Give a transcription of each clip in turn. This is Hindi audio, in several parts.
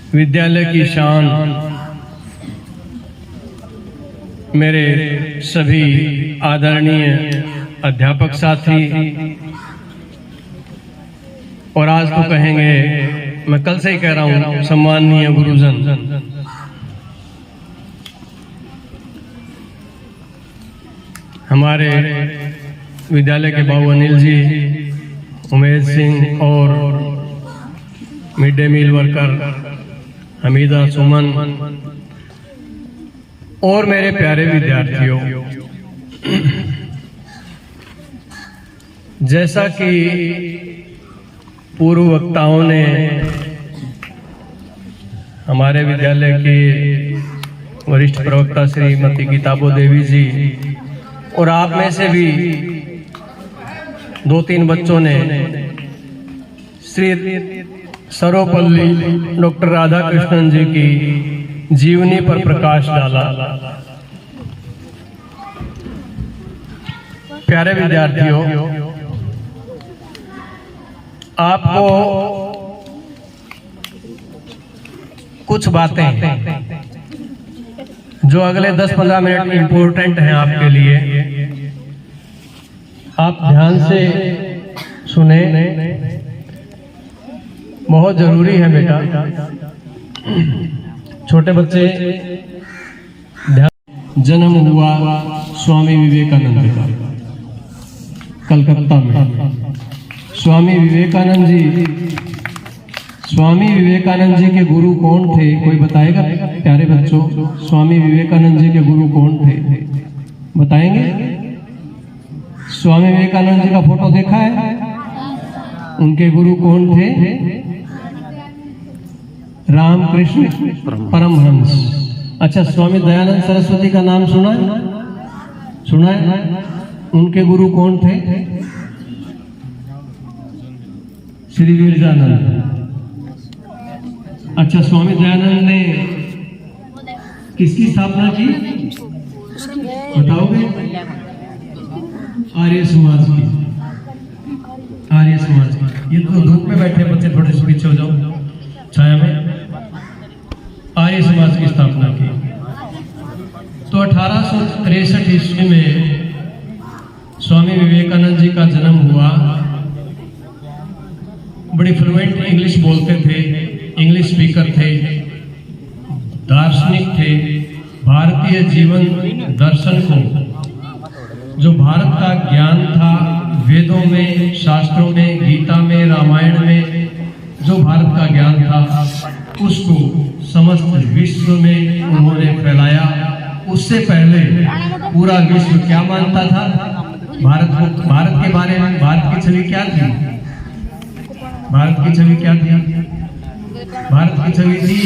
विद्यालय की शान, मेरे सभी आदरणीय अध्यापक साथी, और आज तो कहेंगे, मैं कल से ही कह रहा हूं, सम्माननीय गुरुजन, हमारे विद्यालय के बाबू अनिल जी, उमेश सिंह और mid day meal worker Hamida, Suman और मेरे प्यारे विद्यार्थियों, जैसा कि पूर्व वक्ताओं ने हमारे विद्यालय के वरिष्ठ प्रवक्ता श्रीमती गीताबो देवी जी और आप में से भी 2-3 बच्चों ने श्री सर्वपल्ली डॉक्टर राधा कृष्णन जी की जीवनी पर प्रकाश डाला। प्यारे विद्यार्थियों, आपको कुछ बातें जो अगले 10-15 मिनट इम्पोर्टेंट हैं आपके लिए, आप ध्यान से सुने, बहुत जरूरी है बेटा। छोटे बच्चे ध्यान। जन्म हुआ स्वामी विवेकानंद का कलकत्ता में। स्वामी विवेकानंद जी के गुरु कौन थे, कोई बताएगा प्यारे बच्चों? स्वामी विवेकानंद जी के गुरु कौन थे, बताएंगे? स्वामी विवेकानंद जी का फोटो देखा है? उनके गुरु कौन थे? रामकृष्ण परमहंस। अच्छा, स्वामी दयानंद सरस्वती का नाम सुना है? सुना है? उनके गुरु कौन थे? श्री विरजानंद। अच्छा, स्वामी दयानंद ने किसकी स्थापना की, बताओगे? आर्य समाज की। आर्य समाज की। ये तो धूप में बैठे बच्चे, थोड़े से पीछे हो जाओ छाया में। आर्य समाज की स्थापना की। तो 1863 ईस्वी में स्वामी विवेकानंद जी का जन्म हुआ। बड़ी फ्लुएंट इंग्लिश बोलते थे, इंग्लिश स्पीकर थे, दार्शनिक थे। भारतीय जीवन दर्शन को, जो भारत का ज्ञान था, वेदों में, शास्त्रों में, गीता में, रामायण में जो भारत का ज्ञान था, उसको समस्त विश्व में उन्होंने फैलाया। उससे पहले पूरा विश्व क्या मानता था भारत को? भारत के बारे में भारत की छवि क्या थी? भारत की छवि क्या थी? भारत की छवि थी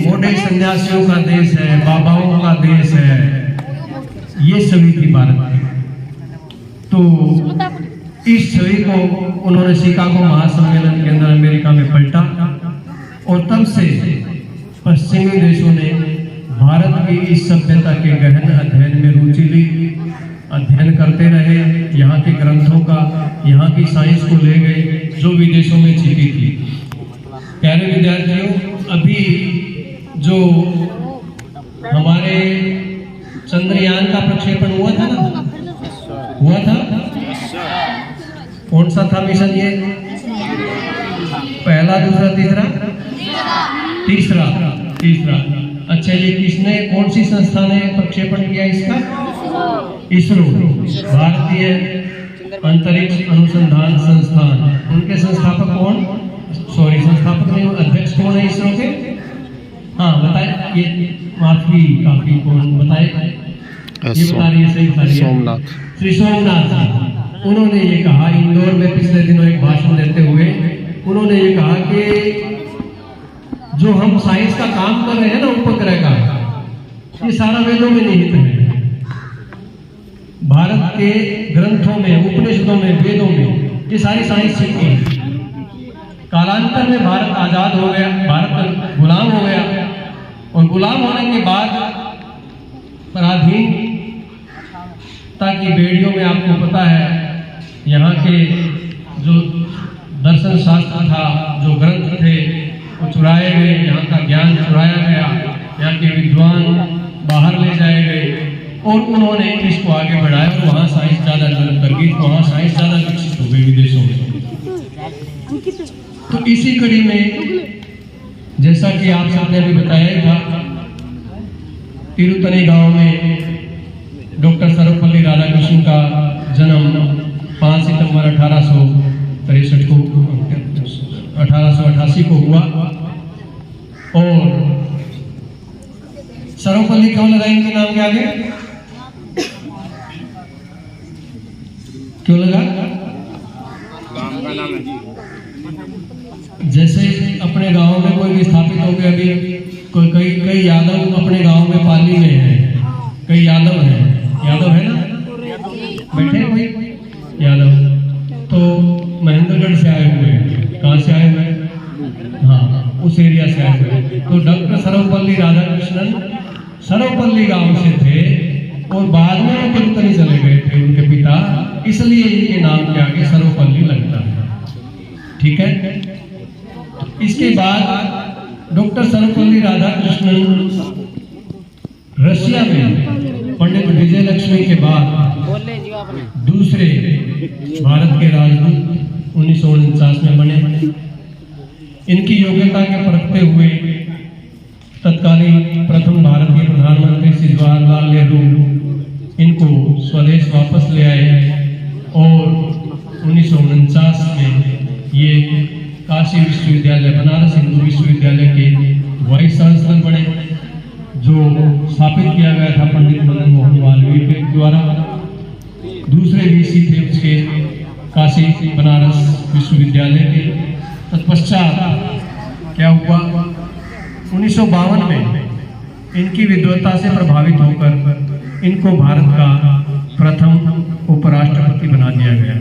मोटे सन्यासियों का देश है, बाबाओं का देश है, ये छवि थी भारत की। तो इस छवि को उन्होंने शिकागो महासम्मेलन के अंदर अमेरिका में पलटा, और तब से पश्चिमी देशों ने भारत की इस सभ्यता के गहन अध्ययन में रुचि ली, अध्ययन करते रहे। यहाँ के ग्रंथों का, यहाँ की साइंस को ले गए जो विदेशों में छिपी थी। प्यारे विद्यार्थियों, अभी जो हमारे चंद्रयान का प्रक्षेपण हुआ था ना, हुआ था, कौन सा था मिशन ये? पहला, दूसरा, तीसरा। अच्छा, ये किसने, कौन सी संस्था ने प्रक्षेपण किया इसका? इसरो, भारतीय अंतरिक्ष अनुसंधान संस्थान। उनके संस्थापक कौन? संस्थापक नहीं, अध्यक्ष कौन है इसरो के? हाँ बताए, ये काफी कौन बताए? ये बता रही है, सही बता रही है, सोमनाथ, श्री सोमनाथ। उन्होंने ये कहा, इंदौर में पिछले दिनों एक भाषण देते हुए उन्होंने ये कहा कि जो हम साइंस का काम कर रहे हैं ना, उपग्रह का, ये सारा वेदों में निहित है। भारत के ग्रंथों में, उपनिषदों में, वेदों में ये सारी साइंस छिपी है। कालांतर में भारत आजाद हो गया, भारत गुलाम हो गया, और गुलाम होने के बाद पराधीनता की बेड़ियों में, आपको पता है, यहाँ के जो दर्शन शास्त्र था, जो ग्रंथ थे, वो चुराए गए, यहाँ का ज्ञान चुराया गया, यहाँ के विद्वान बाहर ले जाए गए और उन्होंने इंग्लिश को आगे बढ़ाया और वहाँ साइंस ज़्यादा डेवलप कर गई, वहाँ साइंस ज़्यादा विकसित हो गई विदेशों में। तो इसी कड़ी में जैसा कि आप सबने अभी बताया ही था, तिरुतनी गांव में डॉक्टर सर्वपल्ली राधाकृष्णन का जन्म 5 सितंबर 1888 को हुआ। और सर्वपल्ली क्यों लगा इनके नाम के आगे? क्यों लगा? जैसे अपने गांव में कोई विस्थापित हो गया, अभी कई यादव अपने गांव में पाली में हैं, कई यादव हैं, यादव है ना, बैठे कोई यादव, तो महेंद्रगढ़ से आए हुए हैं। कहाँ से आए हुए हैं? हाँ, उस एरिया से आए हुए हैं। तो डॉक्टर सर्वपल्ली राधाकृष्णन सर्वपल्ली गांव से थे और बाद में वो तिरुपति चले गए थे उनके पिता, इसलिए इनके नाम के आगे सर्वपल्ली लगता है। ठीक है। इसके बाद डॉक्टर सर्वपल्ली राधाकृष्णन रशिया में पंडित विजय लक्ष्मी के बाद दूसरे भारत के राजदूत 1949 में बने। इनकी योग्यता के परखते हुए तत्कालीन प्रथम भारतीय प्रधानमंत्री श्री जवाहरलाल नेहरू इनको स्वदेश वापस ले आए और 1949 में ये काशी विश्वविद्यालय, बनारस हिंदू विश्वविद्यालय के वाइस चांसलर बने, जो स्थापित किया गया था पंडित मदन मोहन मालवीय के द्वारा। दूसरे वीसी थे उसके काशी बनारस विश्वविद्यालय के। तत्पश्चात क्या हुआ, 1952 में इनकी विद्वता से प्रभावित होकर इनको भारत का प्रथम उपराष्ट्रपति बना दिया गया।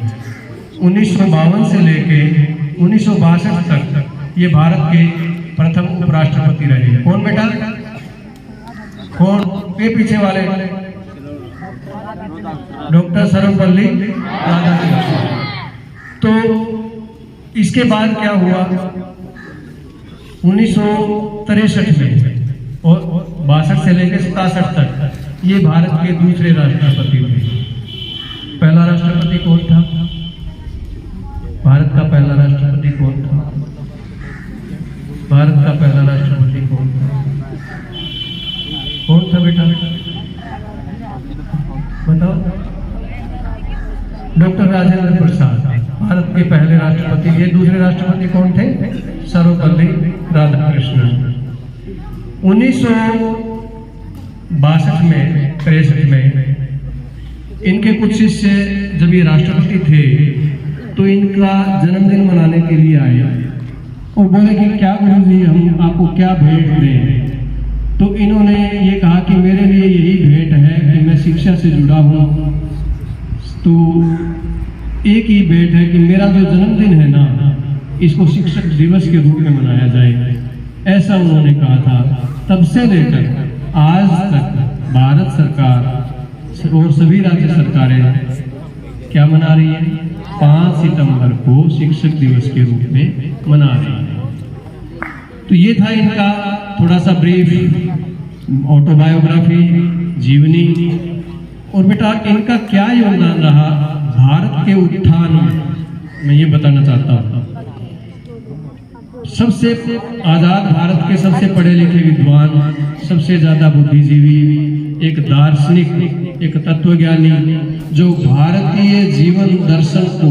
1952 से लेके 1962 तक ये भारत के प्रथम उपराष्ट्रपति रहे। कौन बेटा? कौन? ये पीछे वाले डॉक्टर सर्वपल्ली राधाकृष्णन। तो इसके बाद क्या हुआ, 1963 में और 62 से लेकर 67 तक ये भारत के दूसरे राष्ट्रपति हुए। पहला राष्ट्रपति कौन था? भारत का पहला राष्ट्रपति कौन था? भारत का पहला राष्ट्रपति कौन था? कौन था बेटा? बताओ। डॉक्टर राजेंद्र प्रसाद भारत के पहले राष्ट्रपति। ये दूसरे राष्ट्रपति कौन थे? सर्वपल्ली राधाकृष्णन। 1962 में 63 में इनके कुछ शिष्य जब ये राष्ट्रपति थे तो इनका जन्मदिन मनाने के लिए आए और बोले कि क्या गुरुजी हम आपको क्या भेंट दें। तो इन्होंने ये कहा कि मेरे लिए यही भेंट है कि मैं शिक्षा से जुड़ा हूँ, तो एक ही भेंट है कि मेरा जो जन्मदिन है ना, इसको शिक्षक दिवस के रूप में मनाया जाए। ऐसा उन्होंने कहा था। तब से लेकर आज तक भारत सरकार और सभी राज्य सरकारें क्या मना रही है? 5 सितंबर को शिक्षक दिवस के रूप में मना रही है। तो ये था इनका थोड़ा सा ब्रीफ ऑटोबायोग्राफी, जीवनी। और बेटा इनका क्या योगदान रहा भारत के उत्थान में, मैं ये बताना चाहता हूँ। सबसे आजाद भारत के सबसे पढ़े लिखे विद्वान, सबसे ज्यादा बुद्धिजीवी, एक दार्शनिक, एक तत्वज्ञानी, जो भारतीय जीवन दर्शन को,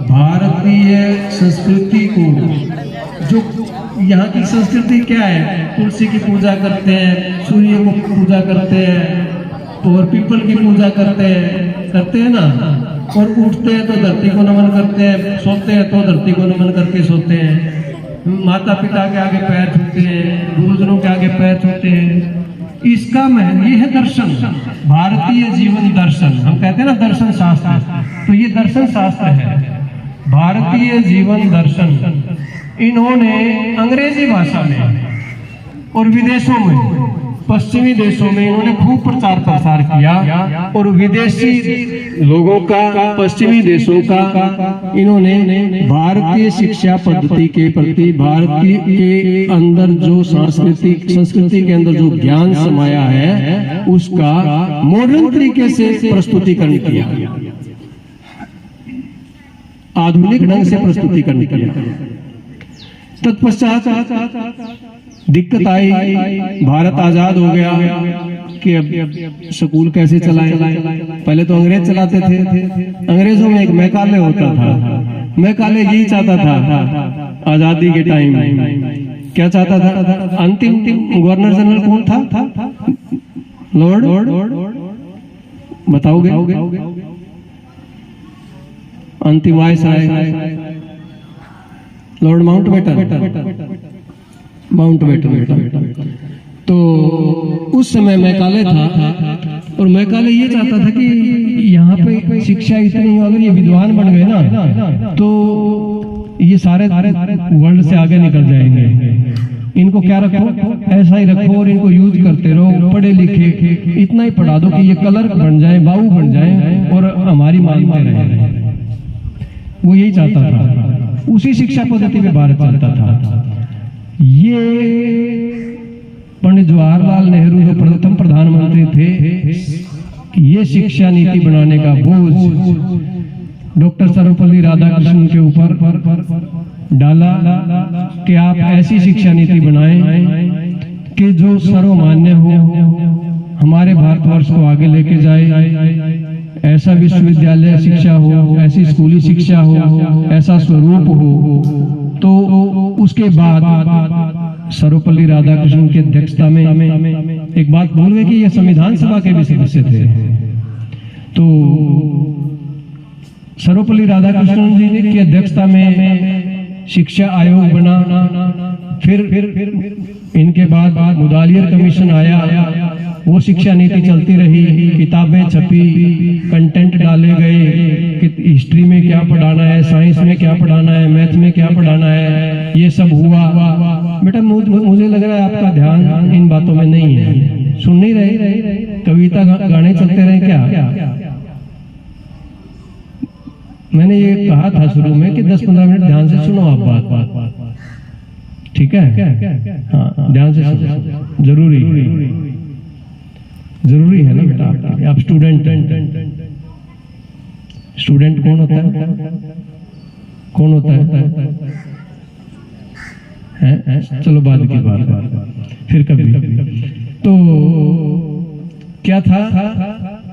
भारतीय संस्कृति को, जो यहाँ की संस्कृति क्या है, तुलसी की पूजा करते हैं, सूर्य को पूजा करते हैं और पीपल की पूजा करते हैं ना, और उठते हैं तो धरती को नमन करते हैं, सोते हैं तो धरती को नमन करके सोते हैं, माता पिता के आगे पैर छूते हैं, गुरुजनों के आगे पैर छूते हैं। इसका ये है दर्शन, भारतीय जीवन दर्शन। हम कहते हैं ना दर्शन शास्त्र, तो ये दर्शन शास्त्र है, भारतीय जीवन दर्शन। इन्होंने अंग्रेजी भाषा में और विदेशों में पश्चिमी देशों में इन्होंने खूब प्रचार प्रसार किया और विदेशी लोगों का, पश्चिमी देशों का इन्होंने भारतीय शिक्षा पद्धति के प्रति, भारतीय के अंदर जो संस्कृति के अंदर जो ज्ञान समाया है उसका मॉडर्न तरीके से प्रस्तुतिकरण किया, आधुनिक ढंग से प्रस्तुतिकरण किया। तत्पश्चात दिक्कत आई, भारत आजाद हो गया कि अब स्कूल कैसे चलाएं। पहले तो अंग्रेज चलाते थे, अंग्रेजों में एक मैकाले होता था, मैकाले यही चाहता था आजादी के टाइम में, क्या चाहता था? अंतिम गवर्नर जनरल कौन था? लॉर्ड बताओगे? अंतिम वायसराय लॉर्ड माउंटबेटन। तो उस समय मैकाले था और मैकाले ये चाहता था कि यहाँ पे शिक्षा इतनी, अगर ये विद्वान बन गए ना तो ये सारे वर्ल्ड से आगे निकल जाएंगे। इनको क्या रखो, ऐसा ही रखो और इनको यूज करते रहो, पढ़े लिखे इतना ही पढ़ा दो कि ये क्लर्क बन जाए, बाबू बन जाए और हमारी मानते रहे। वो यही चाहता था, उसी शिक्षा पद्धति पे भारत चलता था। ये पंडित जवाहरलाल नेहरू जो प्रथम प्रधानमंत्री थे, ये शिक्षा नीति बनाने का बोझ डॉक्टर सर्वपल्ली राधाकृष्णन के ऊपर डाला कि आप ऐसी शिक्षा नीति बनाएं कि जो सर्वमान्य हो, हमारे भारतवर्ष को आगे लेके जाए। ऐसा विश्वविद्यालय शिक्षा हो, ऐसी स्कूली शिक्षा हो, ऐसा स्वरूप हो। तो उसके बाद सर्वपल्ली राधाकृष्णन की अध्यक्षता में एक बात बोल गए कि ये संविधान सभा के भी सदस्य थे। तो सर्वपल्ली राधाकृष्णन जी की अध्यक्षता में शिक्षा आयोग बना। फिर इनके बाद मुदालियर कमीशन आया, वो शिक्षा नीति चलती रही, किताबें छपी, कंटेंट डाले गए कि हिस्ट्री में क्या पढ़ाना है, साइंस में क्या पढ़ाना है, मैथ में क्या पढ़ाना है, ये सब हुआ। बेटा मुझे लग रहा है आपका ध्यान इन बातों में नहीं है, सुन नहीं रहे, कविता गाने चलते रहे क्या? मैंने ये कहा था शुरू में कि 10-15 मिनट ध्यान से सुनो आप बात, ठीक है? हाँ, ध्यान से सुनो, जरूरी है ना बेटा। आप स्टूडेंट कौन होता है? चलो बाद की बात फिर कभी। तो क्या था,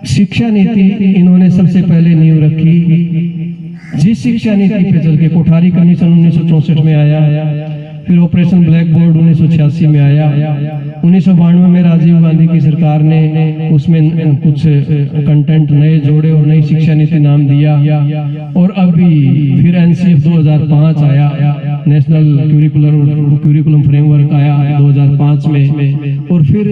शिक्षा नीति इन्होंने सबसे पहले नींव रखी। जिस शिक्षा नीति पे चल के कोठारी कमीशन 1964 में आया, फिर ऑपरेशन ब्लैक बोर्ड 1986 में आया, 1992 में राजीव गांधी की सरकार ने उसमें कुछ कंटेंट नए जोड़े और नई शिक्षा नीति नाम दिया, और अभी फिर एनसीएफ 2005 आया, नेशनल क्यूरिकुलम फ्रेमवर्क आया 2005 में, और फिर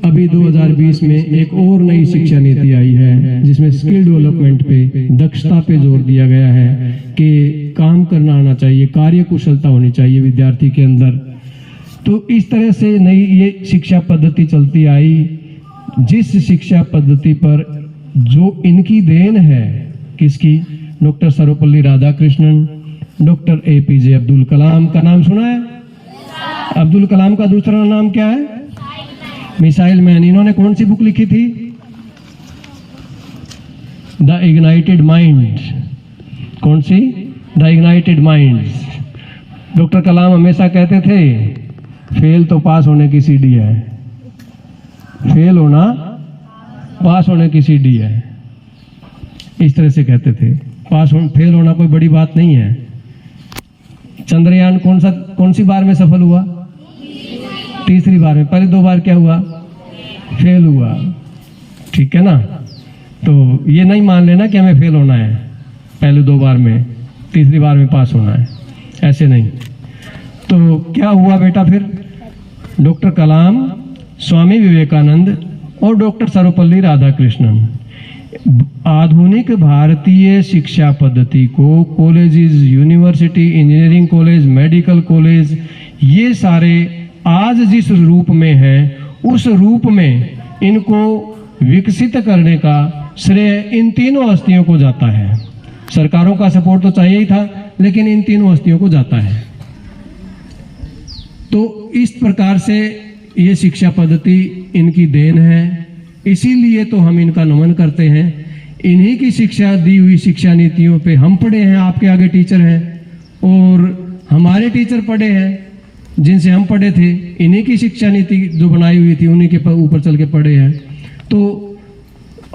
अभी 2020 में एक और नई शिक्षा नीति आई है जिसमें स्किल डेवलपमेंट पे, दक्षता पे जोर दिया गया है कि काम करना आना चाहिए, कार्य कुशलता होनी चाहिए विद्यार्थी के अंदर। तो इस तरह से नई ये शिक्षा पद्धति चलती आई, जिस शिक्षा पद्धति पर जो इनकी देन है, किसकी? Doctor Sarvepalli Radhakrishnan, doctor APJ Abdul Kalam का नाम सुना है? अब्दुल कलाम का दूसरा नाम क्या है? Missile man. इन्होंने कौन सी बुक लिखी थी? The ignited mind. कौन सी? The ignited mind. Doctor Kalam हमेशा कहते थे फेल तो पास होने की सीढ़ी है, फेल होना पास होने की सीढ़ी है, इस तरह से कहते थे। फेल होना कोई बड़ी बात नहीं है। चंद्रयान कौन सी बार में सफल हुआ? तीसरी बार में। पहले 2 बार क्या हुआ? फेल हुआ, ठीक है ना? तो ये नहीं मान लेना कि हमें फेल होना है पहले 2 बार में, तीसरी बार में पास होना है, ऐसे नहीं। तो क्या हुआ बेटा फिर? डॉक्टर कलाम, स्वामी विवेकानंद और डॉक्टर सर्वपल्ली राधाकृष्णन आधुनिक भारतीय शिक्षा पद्धति को colleges, university, engineering college, medical college, ये सारे आज जिस रूप में है उस रूप में इनको विकसित करने का श्रेय इन तीनों हस्तियों को जाता है। सरकारों का सपोर्ट तो चाहिए ही था, लेकिन इन तीनों हस्तियों को जाता है। तो इस प्रकार से ये शिक्षा पद्धति इनकी देन है, इसीलिए तो हम इनका नमन करते हैं। इन्हीं की शिक्षा दी हुई शिक्षा नीतियों पे हम पढ़े हैं, आपके आगे टीचर हैं, और हमारे टीचर पढ़े हैं जिनसे हम पढ़े थे। इन्हीं की शिक्षा नीति जो बनाई हुई थी उन्हीं के ऊपर चल के पढ़े हैं, तो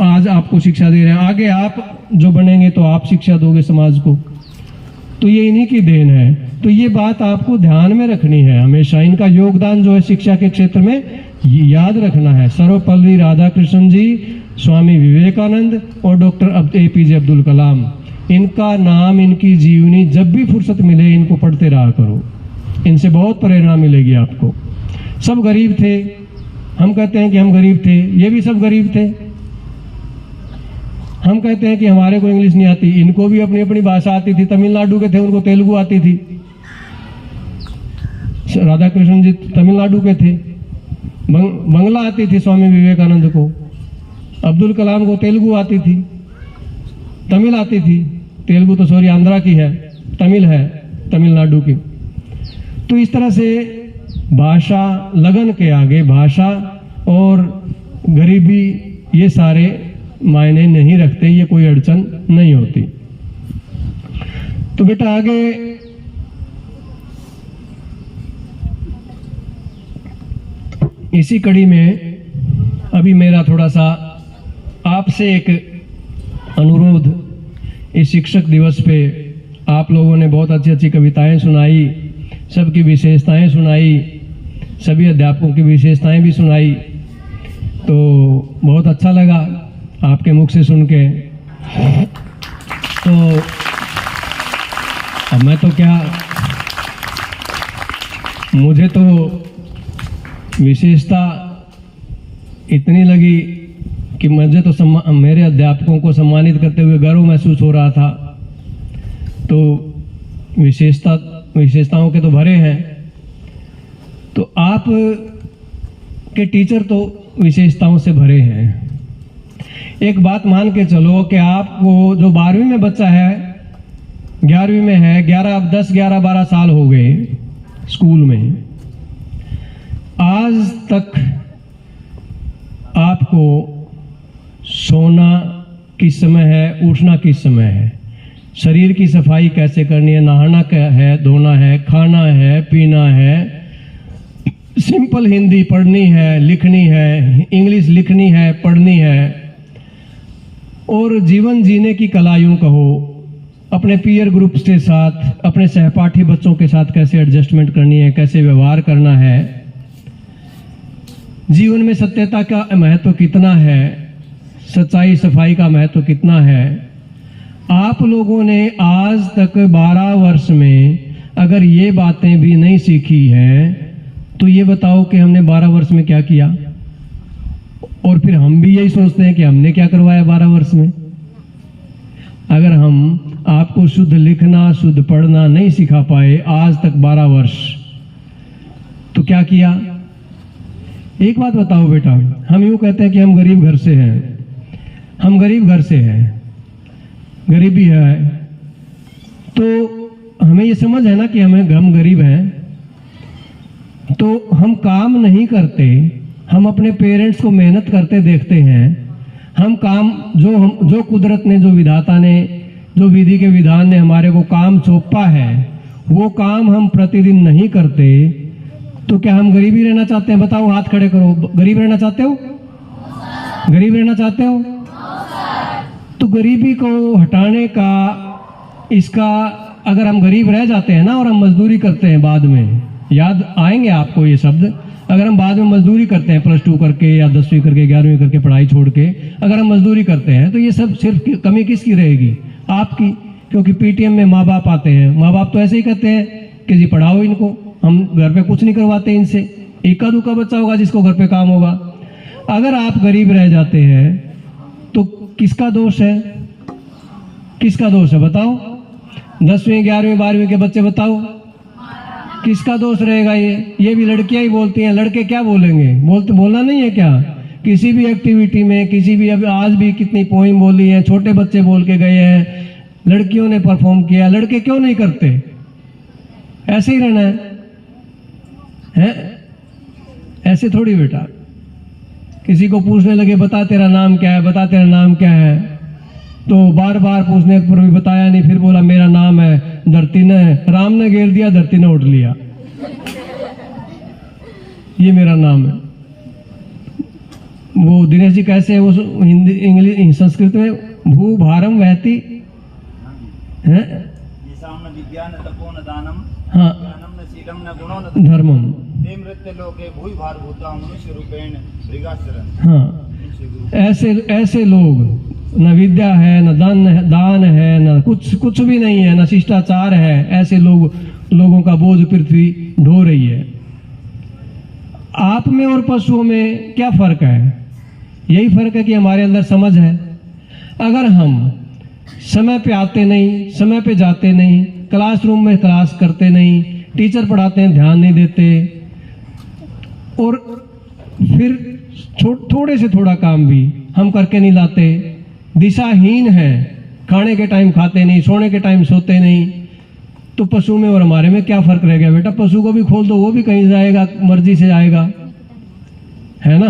आज आपको शिक्षा दे रहे हैं। आगे आप जो बनेंगे तो आप शिक्षा दोगे समाज को, तो ये इन्हीं की देन है। तो ये बात आपको ध्यान में रखनी है हमेशा। इनका योगदान जो है शिक्षा के क्षेत्र में याद रखना है। सर्वपल्ली राधाकृष्णन जी, स्वामी विवेकानंद और डॉक्टर APJ अब्दुल कलाम, इनका नाम, इनकी जीवनी जब भी फुर्सत मिले इनको पढ़ते रहा करो। इनसे बहुत प्रेरणा मिलेगी आपको। सब गरीब थे, हम कहते हैं कि हम गरीब थे, ये भी सब गरीब थे। हम कहते हैं कि हमारे को इंग्लिश नहीं आती, इनको भी अपनी अपनी भाषा आती थी। तमिलनाडु के थे, उनको तेलुगु आती थी। राधाकृष्णन जी तमिलनाडु के थे, बंगला आती थी स्वामी विवेकानंद को। अब्दुल कलाम को तेलुगु आती थी, तमिल आती थी। तेलुगु तो सॉरी आंध्रा की है, तमिल है तमिलनाडु की। तो इस तरह से भाषा, लगन के आगे भाषा और गरीबी ये सारे मायने नहीं रखते, ये कोई अड़चन नहीं होती। तो बेटा आगे इसी कड़ी में अभी मेरा थोड़ा सा आपसे एक अनुरोध। इस शिक्षक दिवस पे आप लोगों ने बहुत अच्छी अच्छी कविताएं सुनाई, सबकी विशेषताएं सुनाई, सभी अध्यापकों की विशेषताएं भी सुनाई, तो बहुत अच्छा लगा आपके मुख से सुन के। तो अब मैं तो क्या, मुझे तो विशेषता इतनी लगी कि मुझे तो मेरे अध्यापकों को सम्मानित करते हुए गर्व महसूस हो रहा था। तो विशेषताओं के तो भरे हैं, तो आप के टीचर तो विशेषताओं से भरे हैं। एक बात मान के चलो कि आपको जो 12वीं में बच्चा है, 11वीं में है, 10, 11, 12 साल हो गए स्कूल में, आज तक आपको सोना किस समय है, उठना किस समय है, शरीर की सफाई कैसे करनी है, नहाना क्या है, धोना है, खाना है, पीना है, सिंपल हिंदी पढ़नी है, लिखनी है, इंग्लिश लिखनी है, पढ़नी है, और जीवन जीने की कला यूं कहो, अपने पीयर ग्रुप के साथ, अपने सहपाठी बच्चों के साथ कैसे एडजस्टमेंट करनी है, कैसे व्यवहार करना है, जीवन में सत्यता का महत्व कितना है, सच्चाई सफाई का महत्व कितना है। आप लोगों ने आज तक 12 वर्ष में अगर ये बातें भी नहीं सीखी हैं, तो ये बताओ कि हमने 12 वर्ष में क्या किया। और फिर हम भी यही सोचते हैं कि हमने क्या करवाया 12 वर्ष में। अगर हम आपको शुद्ध लिखना, शुद्ध पढ़ना नहीं सिखा पाए आज तक 12 वर्ष, तो क्या किया। एक बात बताओ बेटा, हम यूं कहते हैं कि हम गरीब घर से हैं, हम गरीब घर से हैं, गरीबी है, तो हमें ये समझ है ना कि हम गरीब हैं, तो हम काम नहीं करते, हम अपने पेरेंट्स को मेहनत करते देखते हैं। हम काम जो कुदरत ने, जो विधाता ने, जो विधि के विधान ने हमारे को काम सौंपा है, वो काम हम प्रतिदिन नहीं करते, तो क्या हम गरीबी रहना चाहते हैं? बताओ, हाथ खड़े करो। गरीब रहना चाहते हो? गरीब रहना चाहते हो? तो गरीबी को हटाने का, इसका, अगर हम गरीब रह जाते हैं ना और हम मजदूरी करते हैं बाद में, याद आएंगे आपको ये शब्द, अगर हम बाद में मजदूरी करते हैं +2 करके या 10वीं करके 11वीं करके पढ़ाई छोड़ के, अगर हम मजदूरी करते हैं, तो ये सब सिर्फ कमी किसकी रहेगी? आपकी। क्योंकि पीटीएम में माँ बाप आते हैं, माँ बाप तो ऐसे ही कहते हैं कि जी पढ़ाओ इनको, हम घर पे कुछ नहीं करवाते इनसे। इक्का दुक्का बच्चा होगा जिसको घर पे काम होगा। अगर आप गरीब रह जाते हैं तो किसका दोष है? किसका दोष है बताओ? 10वीं 11वीं 12वीं के बच्चे बताओ, किसका दोष रहेगा? ये भी लड़कियां ही बोलती हैं, लड़के क्या बोलेंगे? बोलना नहीं है क्या? किसी भी एक्टिविटी में, किसी भी, अभी आज भी कितनी पोइम बोली है, छोटे बच्चे बोल के गए हैं, लड़कियों ने परफॉर्म किया, लड़के क्यों नहीं करते? ऐसे ही रहना है? ऐसे थोड़ी बेटा। किसी को पूछने लगे बता तेरा नाम क्या है, बता तेरा नाम क्या है, तो बार बार पूछने पर भी बताया नहीं, फिर बोला मेरा नाम है धरती ने, राम ने घेर दिया, धरती ने उठ लिया, ये मेरा नाम है। वो दिनेश जी कैसे है वो हिंदी इंग्लिश संस्कृत में भू भारम वहती है, हाँ, धर्मम, हाँ, ऐसे लोग, न विद्या है, न दान है, न कुछ भी नहीं है, न शिष्टाचार है, ऐसे लोगों का बोझ पृथ्वी ढो रही है। आप में और पशुओं में क्या फर्क है? यही फर्क है कि हमारे अंदर समझ है। अगर हम समय पे आते नहीं, समय पे जाते नहीं, क्लासरूम में क्लास करते नहीं, टीचर पढ़ाते हैं ध्यान नहीं देते, और फिर थोड़े से थोड़ा काम भी हम करके नहीं लाते, दिशाहीन है, खाने के टाइम खाते नहीं, सोने के टाइम सोते नहीं, तो पशु में और हमारे में क्या फर्क रह गया बेटा? पशु को भी खोल दो, वो भी कहीं जाएगा, मर्जी से जाएगा, है ना?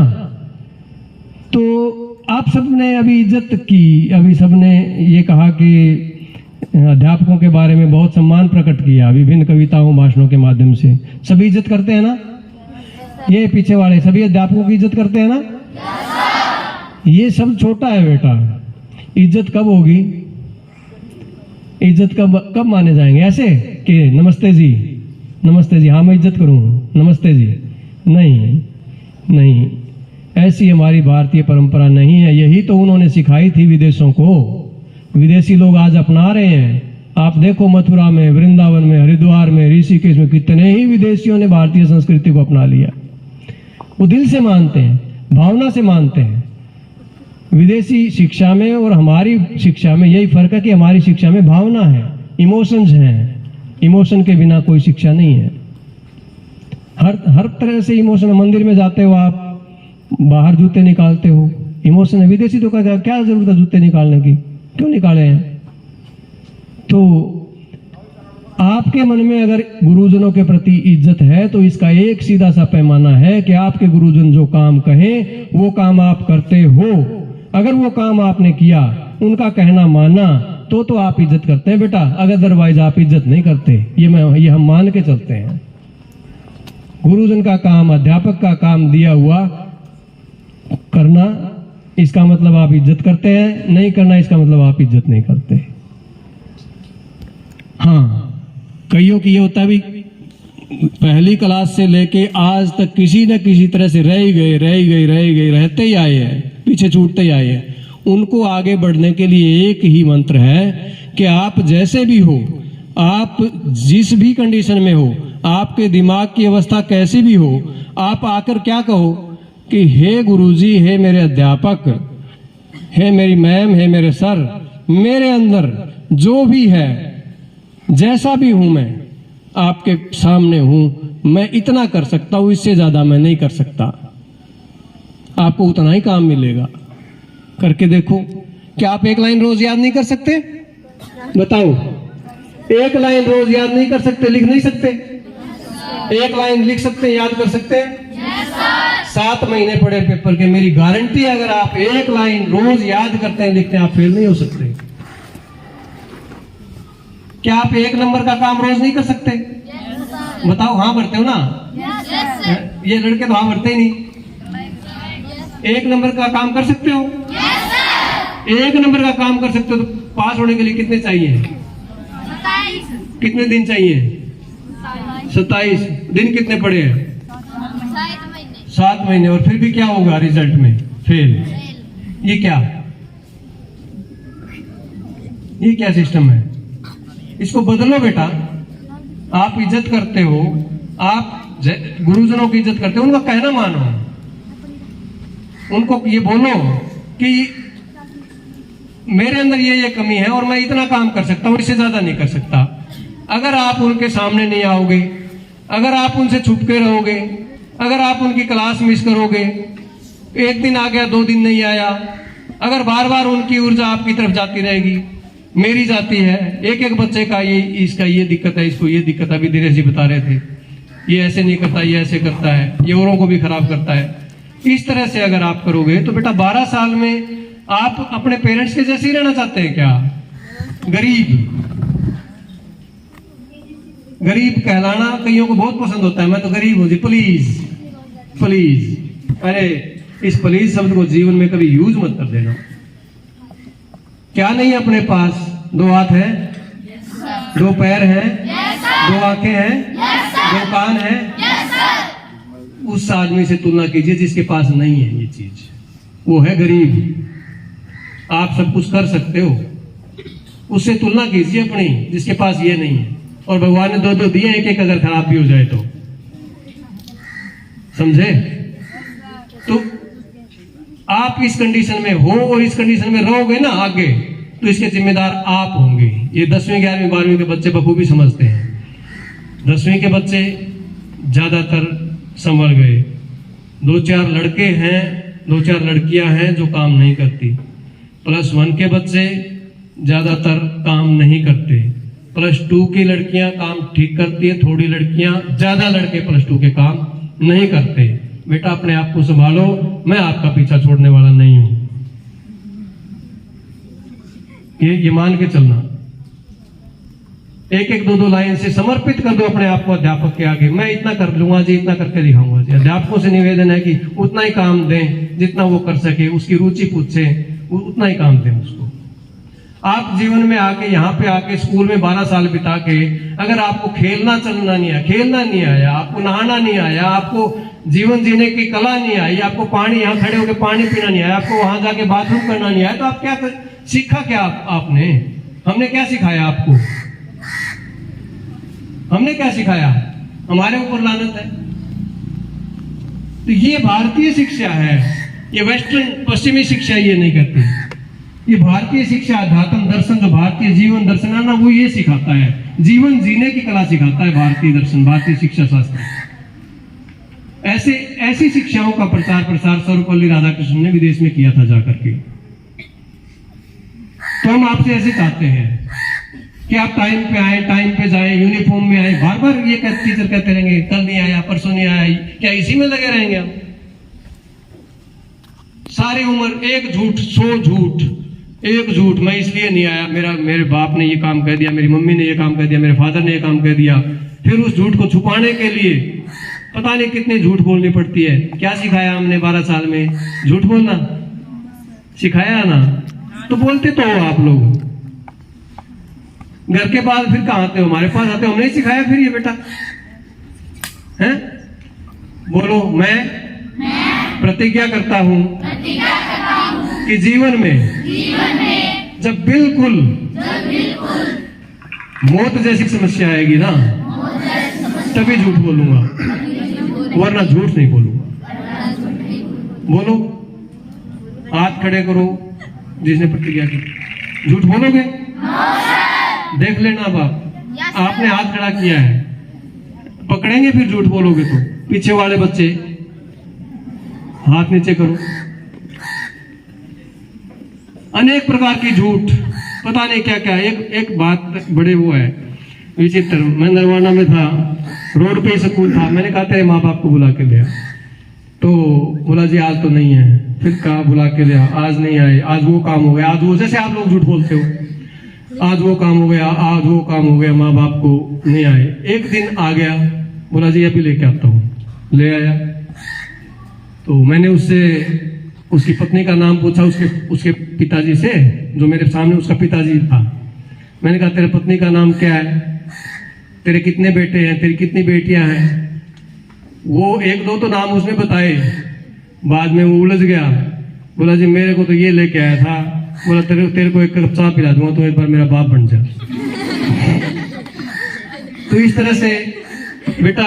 तो आप सबने अभी इज्जत की, अभी सबने ये कहा कि अध्यापकों के बारे में बहुत सम्मान प्रकट किया विभिन्न कविताओं, भाषणों के माध्यम से। सभी इज्जत करते हैं ना? ये पीछे वाले सभी अध्यापकों की इज्जत करते हैं ना? ये सब छोटा है बेटा, इज्जत कब होगी? इज्जत कब माने जाएंगे? ऐसे कि नमस्ते जी, नमस्ते जी, हाँ मैं इज्जत करूँ, नमस्ते जी, नहीं, ऐसी हमारी भारतीय परंपरा नहीं है। यही तो उन्होंने सिखाई थी विदेशों को, विदेशी लोग आज अपना रहे हैं। आप देखो मथुरा में, वृंदावन में, हरिद्वार में, ऋषिकेश में कितने ही विदेशियों ने भारतीय संस्कृति को अपना लिया। वो दिल से मानते हैं, भावना से मानते हैं। विदेशी शिक्षा में और हमारी शिक्षा में यही फर्क है कि हमारी शिक्षा में भावना है, इमोशंस हैं। इमोशन के बिना कोई शिक्षा नहीं है। हर तरह से इमोशन, मंदिर में जाते हो आप, बाहर जूते निकालते हो, इमोशन है। विदेशी तो क्या जरूरत है जूते निकालने की, क्यों निकाले हैं? तो आपके मन में अगर गुरुजनों के प्रति इज्जत है तो इसका एक सीधा सा पैमाना है कि आपके गुरुजन जो काम कहें वो काम आप करते हो। अगर वो काम आपने किया, उनका कहना माना, तो आप इज्जत करते हैं बेटा, अगर अदरवाइज आप इज्जत नहीं करते। ये हम मान के चलते हैं। गुरुजन का काम, अध्यापक का काम दिया हुआ करना, इसका मतलब आप इज्जत करते हैं। नहीं करना, इसका मतलब आप इज्जत नहीं करते। हाँ, कईयों की ये होता भी, पहली क्लास से लेके आज तक किसी न किसी तरह से रह ही गए, रहते ही आए हैं, पीछे छूटते ही आए हैं। उनको आगे बढ़ने के लिए एक ही मंत्र है कि आप जैसे भी हो, आप जिस भी कंडीशन में हो, आपके दिमाग की अवस्था कैसी भी हो, आप आकर क्या कहो कि हे गुरुजी, हे मेरे अध्यापक, हे मेरी मैम, हे मेरे सर, मेरे अंदर जो भी है, जैसा भी हूं मैं आपके सामने हूं, मैं इतना कर सकता हूं, इससे ज्यादा मैं नहीं कर सकता। आपको उतना ही काम मिलेगा। करके देखो। क्या आप एक लाइन रोज याद नहीं कर सकते? बताओ, एक लाइन रोज याद नहीं कर सकते, लिख नहीं सकते? एक लाइन लिख सकते, याद कर सकते? 7 महीने पड़े पेपर के, मेरी गारंटी है अगर आप एक लाइन रोज याद करते हैं, लिखते हैं, आप फेल नहीं हो सकते। क्या आप 1 नंबर का काम रोज नहीं कर सकते? बताओ, हाँ भरते हो ना? ये लड़के तो हाँ भरते ही नहीं। 1 नंबर का काम कर सकते हो? 1 नंबर का काम कर सकते हो तो पास होने के लिए कितने चाहिए? कितने दिन चाहिए? 27 दिन। कितने पड़े हैं? 7 महीने। और फिर भी क्या होगा रिजल्ट में? फेल। ये क्या सिस्टम है? इसको बदलो बेटा। आप इज्जत करते हो, आप गुरुजनों की इज्जत करते हो, उनका कहना मानो, उनको ये बोलो कि मेरे अंदर ये कमी है और मैं इतना काम कर सकता हूं, इससे ज्यादा नहीं कर सकता। अगर आप उनके सामने नहीं आओगे, अगर आप उनसे छुप के रहोगे, अगर आप उनकी क्लास मिस करोगे, एक दिन आ गया 2 दिन नहीं आया, अगर बार बार उनकी ऊर्जा आपकी तरफ जाती रहेगी, मेरी जाती है, एक एक बच्चे का ये इसका ये दिक्कत है, इसको ये दिक्कत, अभी धीरेश जी बता रहे थे, ये ऐसे नहीं करता, ये ऐसे करता है, ये औरों को भी खराब करता है। इस तरह से अगर आप करोगे तो बेटा 12 साल में आप अपने पेरेंट्स के जैसे ही रहना चाहते हैं क्या? गरीब कहलाना कईयों को बहुत पसंद होता है, मैं तो गरीब हूं जी, प्लीज। अरे इस प्लीज शब्द को जीवन में कभी यूज मत कर देना। क्या नहीं अपने पास? 2 हाथ है, 2 पैर है, 2 आंखें हैं, 2 कान है। उस आदमी से तुलना कीजिए जिसके पास नहीं है ये चीज, वो है गरीब। आप सब कुछ कर सकते हो, उससे तुलना कीजिए अपनी जिसके पास ये नहीं है। और भगवान ने 2-2 दिए, एक अगर खराब भी हो जाए तो, समझे? तो आप इस कंडीशन में हो और इस कंडीशन में रहोगे ना आगे, तो इसके जिम्मेदार आप होंगे। ये 10वीं 11वीं 12वीं के बच्चे बखूबी समझते हैं। 10वीं के बच्चे ज्यादातर संभल गए। 2-4 लड़के हैं, 2-4 लड़कियां हैं जो काम नहीं करती। +1 के बच्चे ज्यादातर काम नहीं करते। +2 की लड़कियां काम ठीक करती है, थोड़ी लड़कियां, ज्यादा लड़के +2 के काम नहीं करते। बेटा अपने आप को संभालो, मैं आपका पीछा छोड़ने वाला नहीं हूं, ये मान के चलना। 1-1 2-2 लाइन से समर्पित कर दो अपने आप को अध्यापक के आगे। मैं इतना कर लूंगा जी, इतना करके दिखाऊंगा जी। अध्यापकों से निवेदन है कि उतना ही काम दें जितना वो कर सके, उसकी रुचि पूछें, उतना ही काम दें उसको। आप जीवन में आके, यहाँ पे आके स्कूल में 12 साल बिता के, अगर आपको खेलना चलना नहीं आया, खेलना नहीं आया, आपको नहाना नहीं आया, आपको जीवन जीने की कला नहीं आई, आपको पानी, यहाँ खड़े होकर पानी पीना नहीं आया, आपको वहां जाके बाथरूम करना नहीं आया, तो आप क्या सीखा? क्या आपने, हमने क्या सिखाया आपको? हमने क्या सिखाया? हमारे ऊपर लानत है। तो ये भारतीय शिक्षा है, ये वेस्टर्न पश्चिमी शिक्षा ये नहीं करती। ये भारतीय शिक्षा, अध्यात्म दर्शन, जो भारतीय जीवन दर्शन है ना, वो ये सिखाता है, जीवन जीने की कला सिखाता है भारतीय दर्शन, भारतीय शिक्षा शास्त्र। ऐसी शिक्षाओं का प्रचार प्रसार सर्वपल्ली राधाकृष्ण ने विदेश में किया था जाकर के। तो हम आपसे ऐसे चाहते हैं कि आप टाइम पे आए, टाइम पे जाएं, यूनिफॉर्म में आए। बार बार ये टीचर कहते रहेंगे कल नहीं आया, परसों नहीं आया, क्या इसी में लगे रहेंगे हम? सारी उम्र एक झूठ, 100 झूठ, एक झूठ, मैं इसलिए नहीं आया, मेरे बाप ने ये काम कह दिया, मेरी मम्मी ने ये काम कह दिया, मेरे फादर ने ये काम कह दिया। फिर उस झूठ को छुपाने के लिए पता नहीं कितने झूठ बोलनी पड़ती है। क्या सिखाया हमने 12 साल में? झूठ बोलना सिखाया ना? तो बोलते तो हो आप लोग। घर के बाद फिर कहां आते हो? हमारे पास आते हो, हमने सिखाया फिर ये बेटा है। बोलो, मैं प्रतिज्ञा करता हूं कि जीवन में जब बिल्कुल मौत जैसी समस्या आएगी ना, तभी झूठ बोलूंगा, वरना झूठ नहीं बोलूंगा। बोलो, हाथ खड़े करो जिसने प्रतिज्ञा की। झूठ बोलोगे? देख लेना बाप, आपने हाथ खड़ा किया है, पकड़ेंगे फिर झूठ बोलोगे तो। पीछे वाले बच्चे हाथ नीचे करो। अनेक प्रकार की झूठ, पता नहीं क्या क्या। एक बात बड़े वो है विचित्र। मैं नरवाना में था, रोड पे स्कूल था। मैंने कहा तेरे माँ बाप को बुला के ले आ, तो बोला जी आज तो नहीं है। फिर कहा बुला के ले आ, आज नहीं आए, आज वो काम हो गया, आज वो, जैसे आप लोग झूठ बोलते हो, आज वो काम हो गया, आज वो काम हो गया, माँ बाप को नहीं आए। एक दिन आ गया, बोला जी अभी लेके आता हूँ, ले आया। तो मैंने उससे उसकी पत्नी का नाम पूछा, उसके पिताजी से, जो मेरे सामने उसका पिताजी था। मैंने कहा तेरे पत्नी का नाम क्या है, तेरे कितने बेटे हैं, तेरी कितनी बेटियां हैं? वो 1-2 तो नाम उसने बताए, बाद में वो उलझ गया। बोला जी मेरे को तो ये लेके आया था। बोला तेरे को 1 कप चाय पिला दूंगा, तो एक बार मेरा बाप बन जा। तो इस तरह से बेटा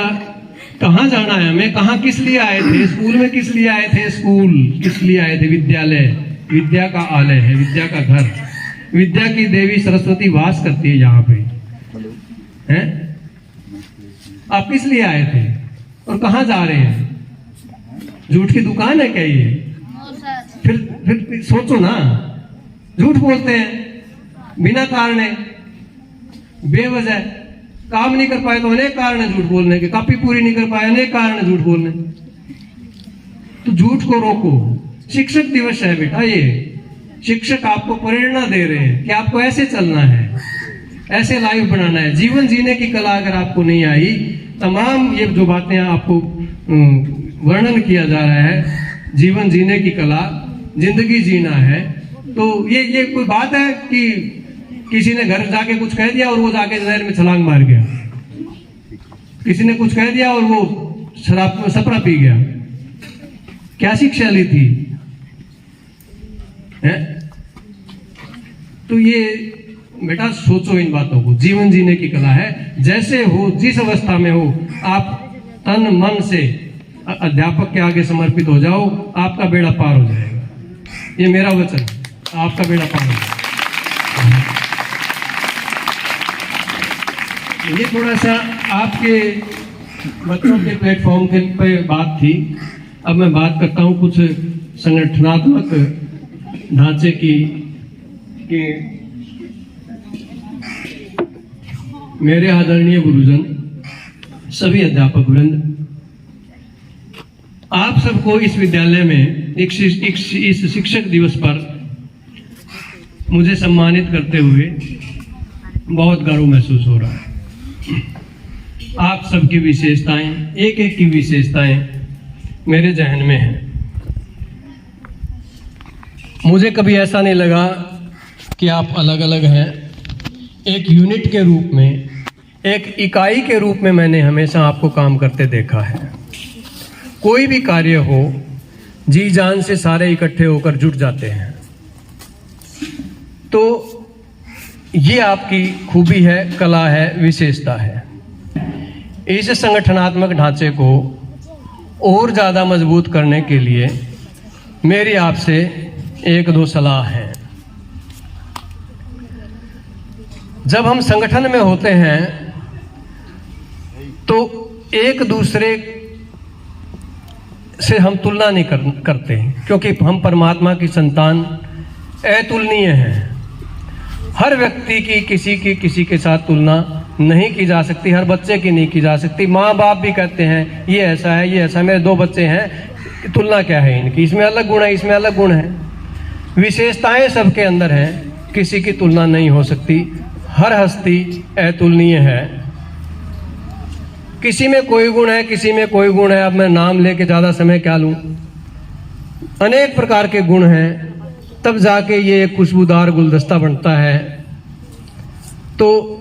कहाँ जाना है हमें, कहाँ किस लिए आए थे, स्कूल में किस लिए आए थे, स्कूल किस लिए आए थे? विद्यालय विद्या का आलय है, विद्या का घर। विद्या की देवी सरस्वती वास करती है यहाँ पे, है? आप किस लिए आए थे और कहाँ जा रहे हैं? झूठ की दुकान है क्या ये? फिर सोचो ना, झूठ बोलते हैं बिना कारण है, बेवजह। काम नहीं कर पाए तो अनेक कारण है झूठ बोलने के, कॉपी पूरी नहीं कर पाए अनेक कारण है झूठ बोलने। तो झूठ को रोको। शिक्षक दिवस है बेटा, ये शिक्षक आपको प्रेरणा दे रहे हैं कि आपको ऐसे चलना है, ऐसे लाइफ बनाना है। जीवन जीने की कला अगर आपको नहीं आई, तमाम ये जो बातें आपको वर्णन किया जा रहा है, जीवन जीने की कला, जिंदगी जीना है, तो ये कोई बात है कि किसी ने घर जाके कुछ कह दिया और वो जाके नहर में छलांग मार गया, किसी ने कुछ कह दिया और वो शराब सपरा पी गया, क्या शिक्षा ली थी है? तो ये बेटा सोचो इन बातों को। जीवन जीने की कला है, जैसे हो, जिस अवस्था में हो, आप तन मन से अध्यापक के आगे समर्पित हो जाओ, आपका बेड़ा पार हो जाएगा। ये मेरा वचन, आपका बेड़ा पार हो जाएगा। ये थोड़ा सा आपके बच्चों के प्लेटफॉर्म के पे बात थी। अब मैं बात करता हूँ कुछ संगठनात्मक ढांचे की कि मेरे आदरणीय गुरुजन, सभी अध्यापक वृंद, आप सबको इस विद्यालय में इस शिक्षक दिवस पर मुझे सम्मानित करते हुए बहुत गर्व महसूस हो रहा है। आप सबकी विशेषताएं, एक एक की विशेषताएं मेरे जहन में हैं। मुझे कभी ऐसा नहीं लगा कि आप अलग अलग हैं। एक यूनिट के रूप में, एक इकाई के रूप में मैंने हमेशा आपको काम करते देखा है। कोई भी कार्य हो, जी जान से सारे इकट्ठे होकर जुट जाते हैं। तो ये आपकी खूबी है, कला है, विशेषता है। इस संगठनात्मक ढांचे को और ज़्यादा मजबूत करने के लिए मेरी आपसे एक दो सलाह है। जब हम संगठन में होते हैं तो एक दूसरे से हम तुलना नहीं करते, क्योंकि हम परमात्मा की संतान अतुलनीय हैं। हर व्यक्ति की किसी के साथ तुलना नहीं की जा सकती, हर बच्चे की नहीं की जा सकती। माँ बाप भी कहते हैं ये ऐसा है, ये ऐसा है, मेरे दो बच्चे हैं, तुलना क्या है इनकी, इसमें अलग गुण है, इसमें अलग गुण है। विशेषताएं सबके अंदर हैं, किसी की तुलना नहीं हो सकती। हर हस्ती अतुलनीय है। किसी में कोई गुण है, किसी में कोई गुण है। अब मैं नाम लेके ज़्यादा समय क्या लूँ, अनेक प्रकार के गुण हैं, तब जाके ये एक खुशबूदार गुलदस्ता बनता है। तो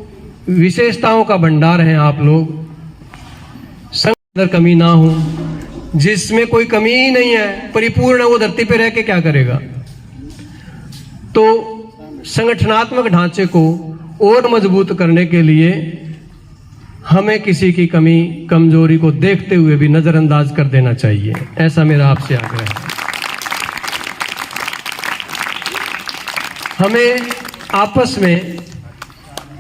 विशेषताओं का भंडार हैं आप लोग। संग कमी ना हो, जिसमें कोई कमी ही नहीं है, परिपूर्ण है, वो धरती पे रह के क्या करेगा। तो संगठनात्मक ढांचे को और मजबूत करने के लिए हमें किसी की कमी कमजोरी को देखते हुए भी नजरअंदाज कर देना चाहिए, ऐसा मेरा आपसे आग्रह है। हमें आपस में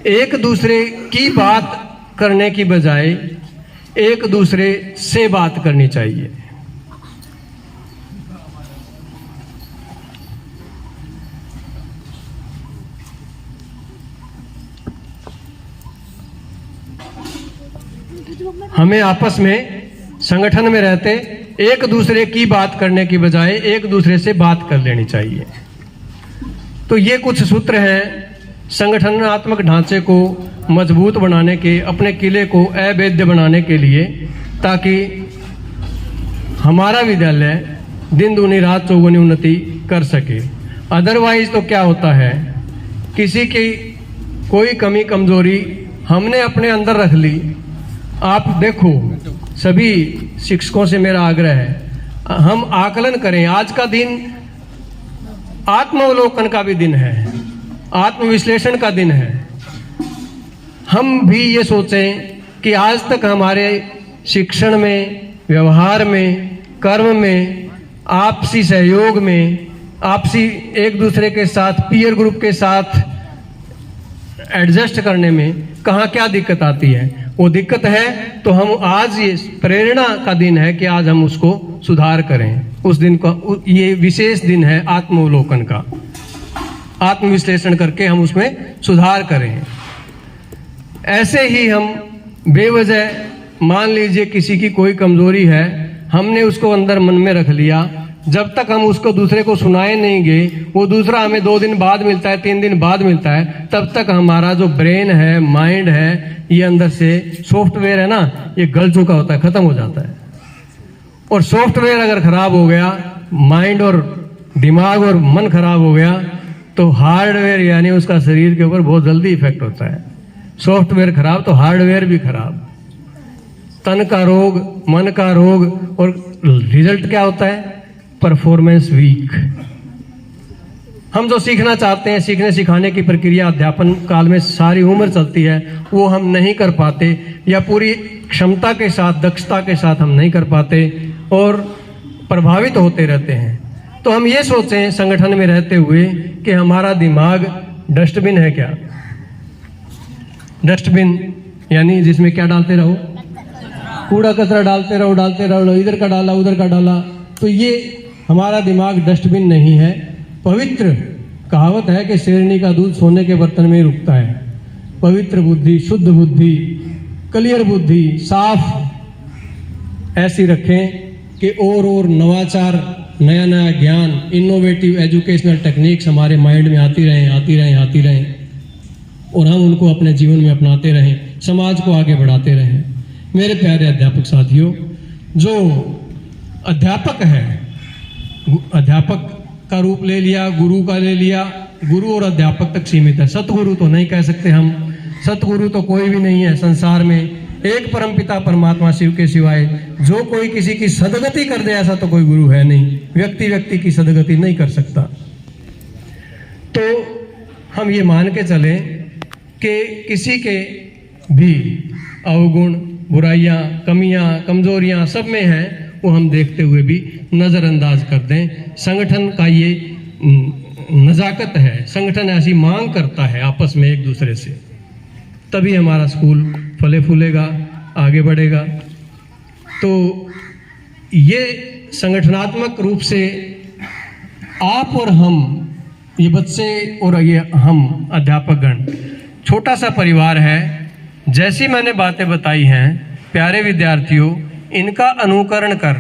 एक दूसरे की बात करने की बजाय एक दूसरे से बात करनी चाहिए। हमें आपस में संगठन में रहते एक दूसरे की बात करने की बजाय एक दूसरे से बात कर लेनी चाहिए। तो ये कुछ सूत्र हैं संगठनात्मक ढांचे को मजबूत बनाने के, अपने किले को अभेद्य बनाने के लिए, ताकि हमारा विद्यालय दिन दूनी रात चौगुनी उन्नति कर सके। अदरवाइज तो क्या होता है, किसी की कोई कमी कमजोरी हमने अपने अंदर रख ली। आप देखो, सभी शिक्षकों से मेरा आग्रह है, हम आकलन करें। आज का दिन आत्मावलोकन का भी दिन है, आत्मविश्लेषण का दिन है। हम भी ये सोचें कि आज तक हमारे शिक्षण में, व्यवहार में, कर्म में, आपसी सहयोग में, आपसी एक दूसरे के साथ, पीयर ग्रुप के साथ एडजस्ट करने में कहाँ क्या दिक्कत आती है, वो दिक्कत है तो हम आज ये प्रेरणा का दिन है कि आज हम उसको सुधार करें। उस दिन को, ये विशेष दिन है आत्मावलोकन का, आत्मविश्लेषण करके हम उसमें सुधार करें। ऐसे ही हम बेवजह मान लीजिए किसी की कोई कमजोरी है, हमने उसको अंदर मन में रख लिया, जब तक हम उसको दूसरे को सुनाए नहीं गए, वो दूसरा हमें 2 दिन बाद मिलता है, 3 दिन बाद मिलता है, तब तक हमारा जो ब्रेन है, माइंड है, ये अंदर से सॉफ्टवेयर है ना, ये गल चुका होता है, खत्म हो जाता है। और सॉफ्टवेयर अगर खराब हो गया, माइंड और दिमाग और मन खराब हो गया, तो हार्डवेयर यानी उसका शरीर के ऊपर बहुत जल्दी इफेक्ट होता है। सॉफ्टवेयर खराब तो हार्डवेयर भी खराब। तन का रोग, मन का रोग, और रिजल्ट क्या होता है? Performance week. हम जो सीखना चाहते हैं, सीखने सिखाने की प्रक्रिया अध्यापन काल में सारी उम्र चलती है, वो हम नहीं कर पाते, या पूरी क्षमता के साथ, दक्षता के साथ हम नहीं कर पाते और प्रभावित होते रहते हैं। तो हम ये सोचें संगठन में रहते हुए कि हमारा दिमाग डस्टबिन है क्या? डस्टबिन यानी जिसमें क्या डालते रहो? कूड़ा कचरा डालते रहो, इधर का डाला उधर का डाला। तो ये हमारा दिमाग डस्टबिन नहीं है। पवित्र कहावत है कि शेरनी का दूध सोने के बर्तन में रुकता है। पवित्र बुद्धि, शुद्ध बुद्धि, क्लियर बुद्धि, साफ ऐसी रखें कि और नवाचार, नया नया ज्ञान, इनोवेटिव एजुकेशनल टेक्निक्स हमारे माइंड में आती रहें और हम उनको अपने जीवन में अपनाते रहें, समाज को आगे बढ़ाते रहें। मेरे प्यारे अध्यापक साथियों, जो अध्यापक है, अध्यापक का रूप ले लिया, गुरु का ले लिया, गुरु और अध्यापक तक सीमित है। सतगुरु तो नहीं कह सकते हम, सतगुरु तो कोई भी नहीं है संसार में। एक परमपिता परमात्मा शिव के सिवाय जो कोई किसी की सदगति कर दे, ऐसा तो कोई गुरु है नहीं। व्यक्ति की सदगति नहीं कर सकता। तो हम ये मान के चलें कि किसी के भी अवगुण, बुराइयां, कमियां, कमजोरियां सब में हैं, वो हम देखते हुए भी नज़रअंदाज कर दें। संगठन का ये नज़ाकत है, संगठन ऐसी मांग करता है आपस में एक दूसरे से, तभी हमारा स्कूल फले फूलेगा, आगे बढ़ेगा। तो ये संगठनात्मक रूप से आप और हम, ये बच्चे और ये हम अध्यापकगण, छोटा सा परिवार है। जैसी मैंने बातें बताई हैं, प्यारे विद्यार्थियों, इनका अनुकरण कर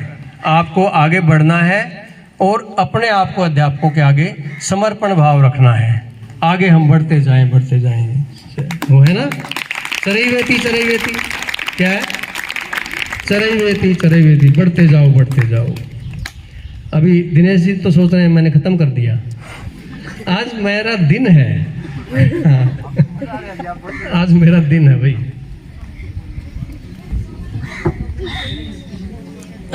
आपको आगे बढ़ना है और अपने आप को अध्यापकों के आगे समर्पण भाव रखना है। आगे हम बढ़ते जाएंगे। वो है ना, चरैवेति क्या है? चरैवेति, बढ़ते जाओ। अभी दिनेश जी तो सोच रहे हैं मैंने खत्म कर दिया। आज मेरा दिन है। हाँ, आज मेरा दिन है भाई।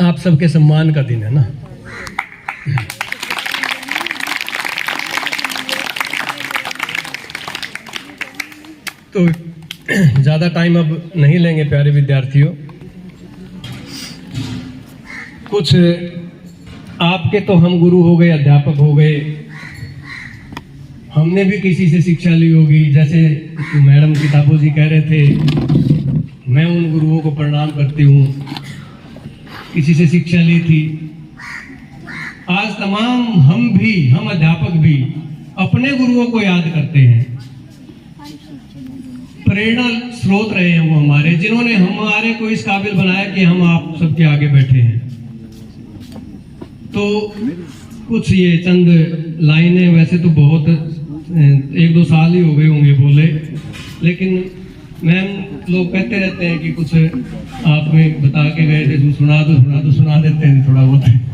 आप सबके सम्मान का दिन है ना। तो ज़्यादा टाइम अब नहीं लेंगे प्यारे विद्यार्थियों। कुछ आपके तो हम गुरु हो गए, अध्यापक हो गए, हमने भी किसी से शिक्षा ली होगी। जैसे मैडम किताबों जी कह रहे थे, मैं उन गुरुओं को प्रणाम करती हूँ, किसी से शिक्षा ली थी। आज तमाम हम अध्यापक भी अपने गुरुओं को याद करते हैं। प्रेरणा स्रोत रहे हैं वो हमारे, जिन्होंने हमारे को इस काबिल बनाया कि हम आप सबके आगे बैठे हैं। तो कुछ ये चंद लाइनें, वैसे तो बहुत 1-2 साल ही हो गए होंगे बोले, लेकिन मैम लोग कहते रहते हैं कि कुछ आप में बता के गए थे, सुना देते हैं थोड़ा बहुत।